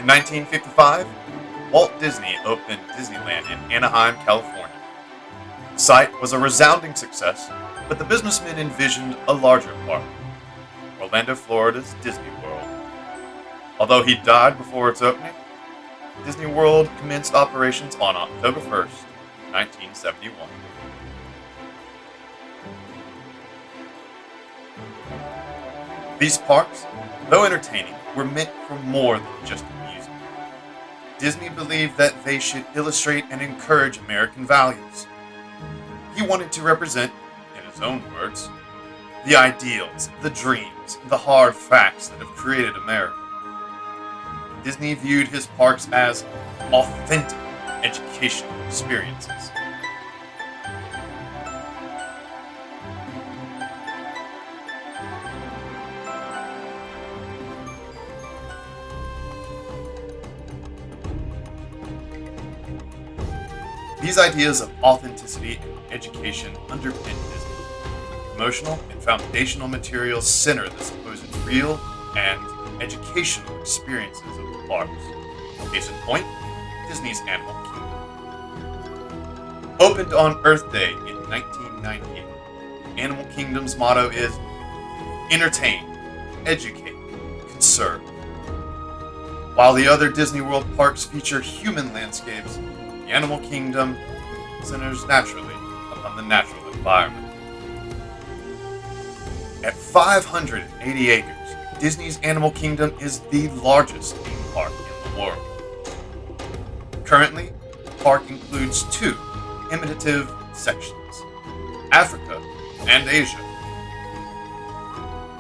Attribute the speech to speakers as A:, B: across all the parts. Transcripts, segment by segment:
A: In 1955, Walt Disney opened Disneyland in Anaheim, California. The site was a resounding success, but the businessman envisioned a larger park, Orlando, Florida's Disney World. Although he died before its opening, Disney World commenced operations on October 1st, 1971. These parks, though entertaining, were meant for more than just amusement. Disney believed that they should illustrate and encourage American values. He wanted to represent, in his own words, the ideals, the dreams, the hard facts that have created America. Disney viewed his parks as authentic educational experiences. These ideas of authenticity and education underpin Disney. Emotional and foundational materials center the supposed real and educational experiences of the parks. Case in point, Disney's Animal Kingdom. Opened on Earth Day in 1998, Animal Kingdom's motto is entertain, educate, conserve. While the other Disney World parks feature human landscapes, the Animal Kingdom centers naturally upon the natural environment. At 580 acres, Disney's Animal Kingdom is the largest theme park in the world. Currently, the park includes two imitative sections, Africa and Asia,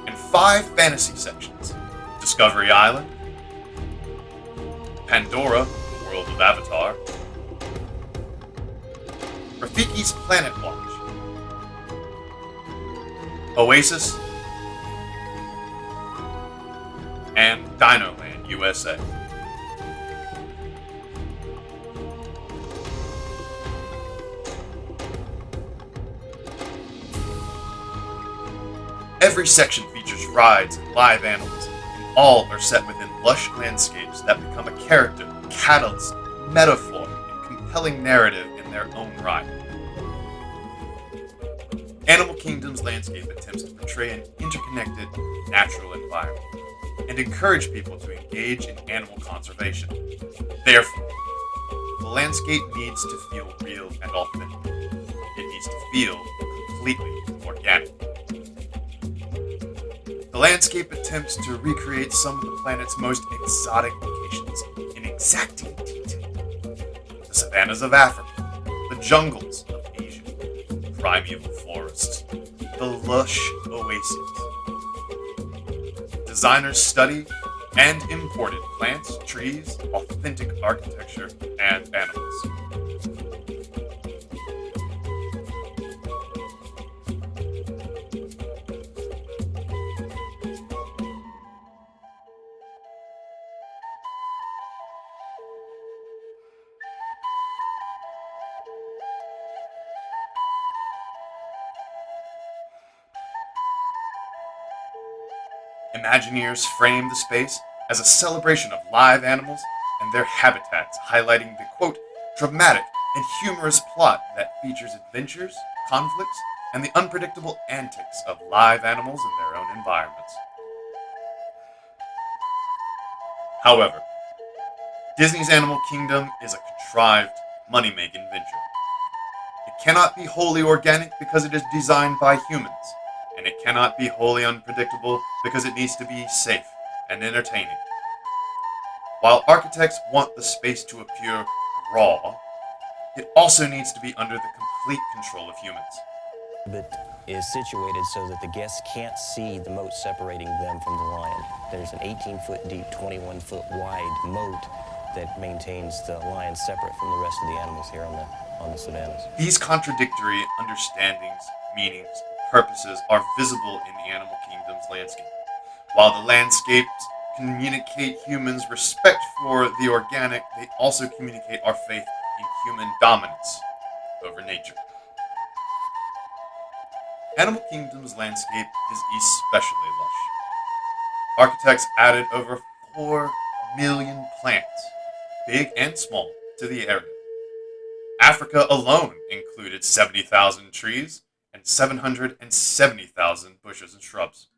A: and five fantasy sections, Discovery Island, Pandora, the world of Avatar, Rafiki's Planet Watch, Oasis, and Dinoland USA. Every section features rides and live animals, and all are set within lush landscapes that become a character, catalyst, metaphor, and compelling narrative in their own right. Animal Kingdom's landscape attempts to portray an interconnected, natural environment and encourage people to engage in animal conservation. Therefore, the landscape needs to feel real and authentic. It needs to feel completely organic. The landscape attempts to recreate some of the planet's most exotic locations in exacting detail. The savannas of Africa, the jungles of Asia, primeval forests, the lush oases. Designers study and imported plants, trees, authentic architecture, and animals. Imagineers frame the space as a celebration of live animals and their habitats, highlighting the, quote, dramatic and humorous plot that features adventures, conflicts, and the unpredictable antics of live animals in their own environments. However, Disney's Animal Kingdom is a contrived, money-making venture. It cannot be wholly organic because it is designed by humans, and it cannot be wholly unpredictable because it needs to be safe and entertaining. While architects want the space to appear raw, it also needs to be under the complete control of humans.
B: But is situated so that the guests can't see the moat separating them from the lion. There's an 18-foot deep, 21-foot wide moat that maintains the lion separate from the rest of the animals here on the savannas.
A: These contradictory understandings, meanings, purposes are visible in the Animal Kingdom's landscape. While the landscapes communicate humans' respect for the organic, they also communicate our faith in human dominance over nature. Animal Kingdom's landscape is especially lush. Architects added over 4 million plants, big and small, to the area. Africa alone included 70,000 trees and 770,000 bushes and shrubs.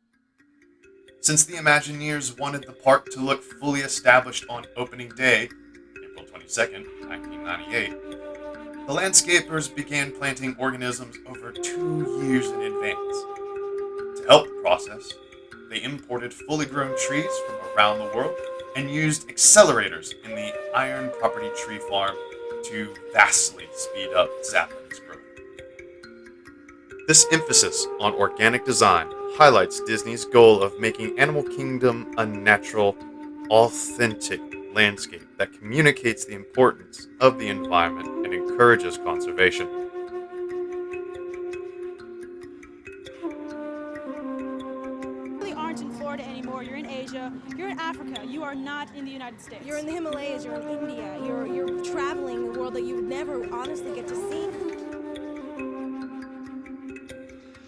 A: Since the Imagineers wanted the park to look fully established on opening day, April 22nd, 1998, the landscapers began planting organisms over 2 years in advance. To help the process, they imported fully grown trees from around the world and used accelerators in the Iron Property Tree Farm to vastly speed up saplings growth. This emphasis on organic design highlights Disney's goal of making Animal Kingdom a natural, authentic landscape that communicates the importance of the environment and encourages conservation.
C: You aren't in Florida anymore. You're in Asia. You're in Africa. You are not in the United States.
D: You're in the Himalayas. You're in India. You're traveling the world that you would never honestly get to see.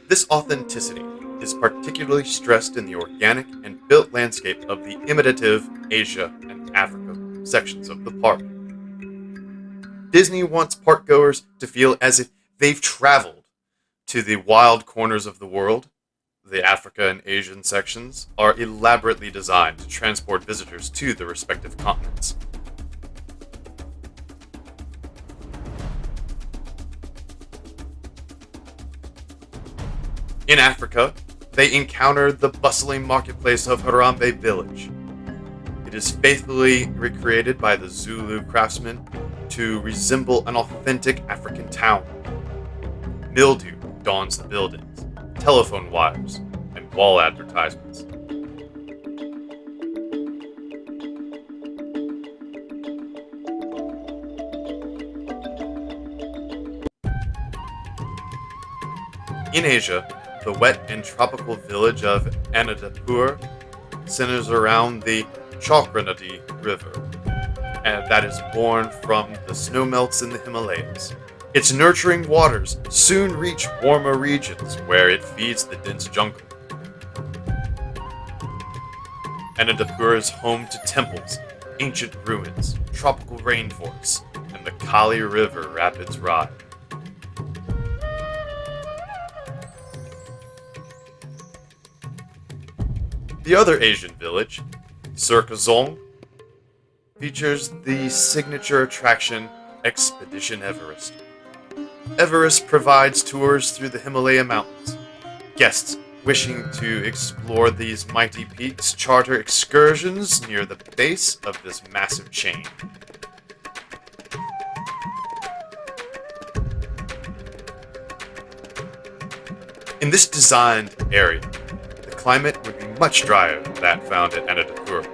A: This authenticity is particularly stressed in the organic and built landscape of the imitative Asia and Africa sections of the park. Disney wants parkgoers to feel as if they've traveled to the wild corners of the world. The Africa and Asian sections are elaborately designed to transport visitors to the respective continents. In Africa, they encounter the bustling marketplace of Harambe Village. It is faithfully recreated by the Zulu craftsmen to resemble an authentic African town. Mildew dawns the buildings, telephone wires, and wall advertisements. In Asia, the wet and tropical village of Anandapur centers around the Chakranadi River, and that is born from the snowmelts in the Himalayas. Its nurturing waters soon reach warmer regions where it feeds the dense jungle. Anandapur is home to temples, ancient ruins, tropical rainforests, and the Kali River rapids ride. The other Asian village, Surkazong, features the signature attraction Expedition Everest. Everest provides tours through the Himalaya mountains. Guests wishing to explore these mighty peaks charter excursions near the base of this massive chain. In this designed area, the climate would be much drier than that found at Anandapur.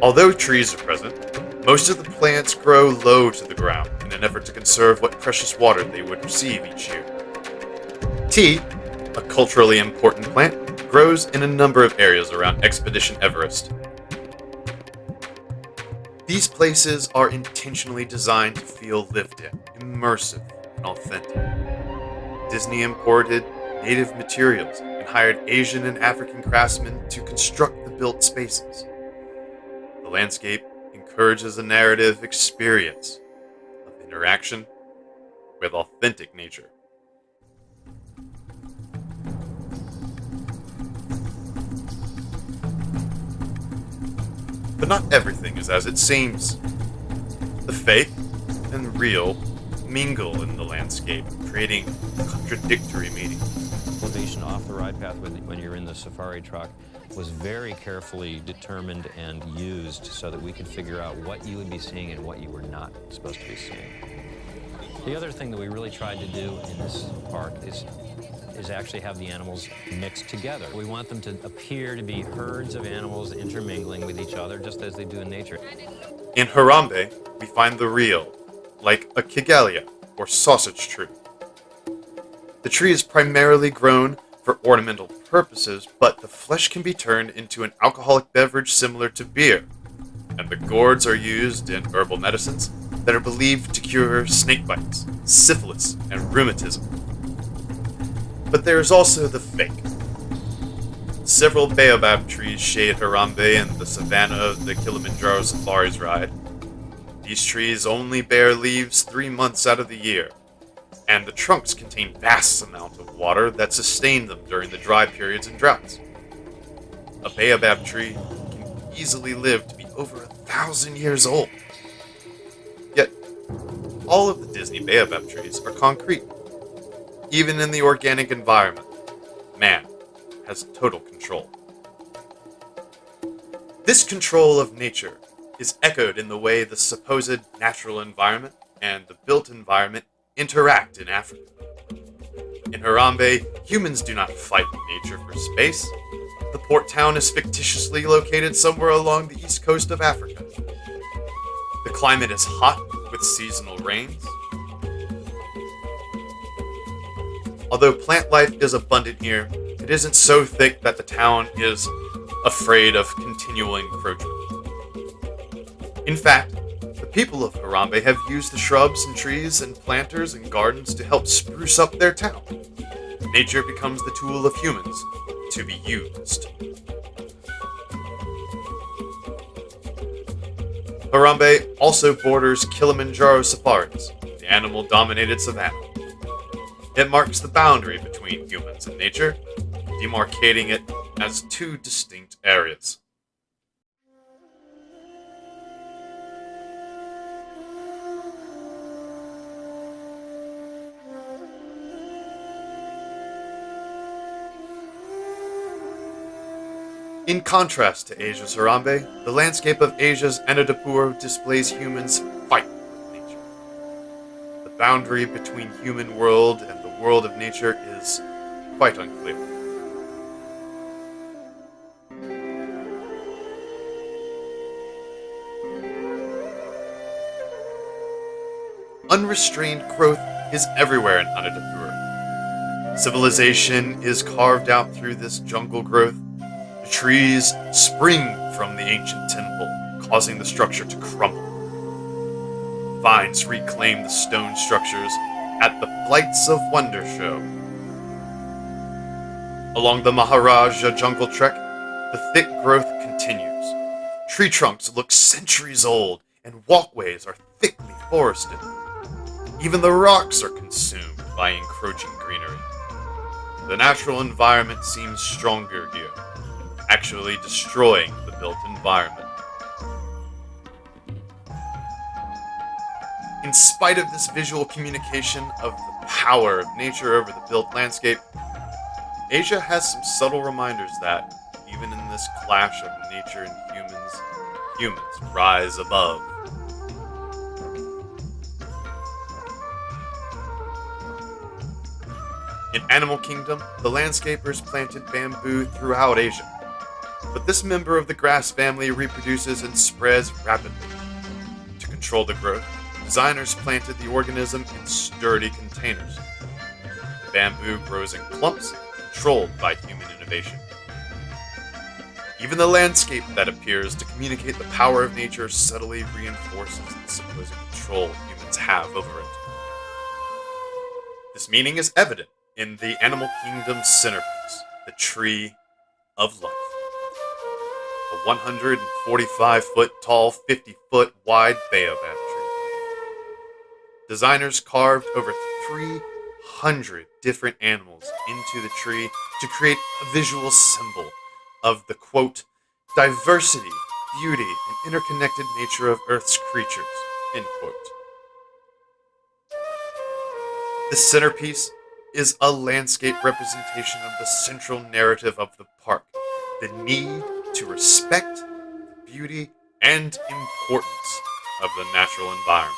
A: Although trees are present, most of the plants grow low to the ground in an effort to conserve what precious water they would receive each year. Tea, a culturally important plant, grows in a number of areas around Expedition Everest. These places are intentionally designed to feel lived in, immersive, and authentic. Disney imported native materials and hired Asian and African craftsmen to construct the built spaces. The landscape encourages a narrative experience of interaction with authentic nature. But not everything is as it seems. The fake and real mingle in the landscape, creating contradictory meanings.
E: Elevation off the ride path when you're in the safari truck was very carefully determined and used so that we could figure out what you would be seeing and what you were not supposed to be seeing. The other thing that we really tried to do in this park is actually have the animals mixed together. We want them to appear to be herds of animals intermingling with each other just as they do in nature.
A: In Harambe, we find the real, like a kigelia, or sausage tree. The tree is primarily grown for ornamental purposes, but the flesh can be turned into an alcoholic beverage similar to beer, and the gourds are used in herbal medicines that are believed to cure snake bites, syphilis, and rheumatism. But there is also the fake. Several baobab trees shade Harambe and the savanna of the Kilimanjaro Safaris ride. These trees only bear leaves 3 months out of the year, and the trunks contain vast amounts of water that sustain them during the dry periods and droughts. A baobab tree can easily live to be over 1,000 years old. Yet, all of the Disney baobab trees are concrete. Even in the organic environment, man has total control. This control of nature is echoed in the way the supposed natural environment and the built environment interact in Africa. In Harambe, humans do not fight nature for space. The port town is fictitiously located somewhere along the east coast of Africa. The climate is hot with seasonal rains. Although plant life is abundant here, it isn't so thick that the town is afraid of continual encroachment. In fact, the people of Harambe have used the shrubs and trees and planters and gardens to help spruce up their town. Nature becomes the tool of humans to be used. Harambe also borders Kilimanjaro Safaris, the animal-dominated savanna. It marks the boundary between humans and nature, demarcating it as two distinct areas. In contrast to Asia's Harambe, the landscape of Asia's Anandapur displays humans fighting with nature. The boundary between human world and the world of nature is quite unclear. Unrestrained growth is everywhere in Anandapur. Civilization is carved out through this jungle growth. The trees spring from the ancient temple, causing the structure to crumble. Vines reclaim the stone structures at the Flights of Wonder show. Along the Maharaja Jungle Trek, the thick growth continues. Tree trunks look centuries old, and walkways are thickly forested. Even the rocks are consumed by encroaching greenery. The natural environment seems stronger here, actually destroying the built environment. In spite of this visual communication of the power of nature over the built landscape, Asia has some subtle reminders that, even in this clash of nature and humans rise above. In Animal Kingdom, the landscapers planted bamboo throughout Asia, but this member of the grass family reproduces and spreads rapidly. To control the growth, designers planted the organism in sturdy containers. The bamboo grows in clumps, controlled by human innovation. Even the landscape that appears to communicate the power of nature subtly reinforces the supposed control humans have over it. This meaning is evident in the Animal Kingdom centerpiece, the Tree of Life. A 145-foot tall, 50-foot wide baobab tree. Designers carved over 300 different animals into the tree to create a visual symbol of the, quote, diversity, beauty, and interconnected nature of Earth's creatures, end quote. The centerpiece is a landscape representation of the central narrative of the park, the need to respect the beauty and importance of the natural environment.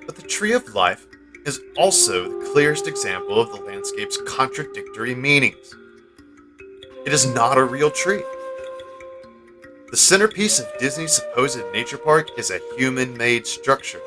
A: But the Tree of Life is also the clearest example of the landscape's contradictory meanings. It is not a real tree. The centerpiece of Disney's supposed nature park is a human-made structure,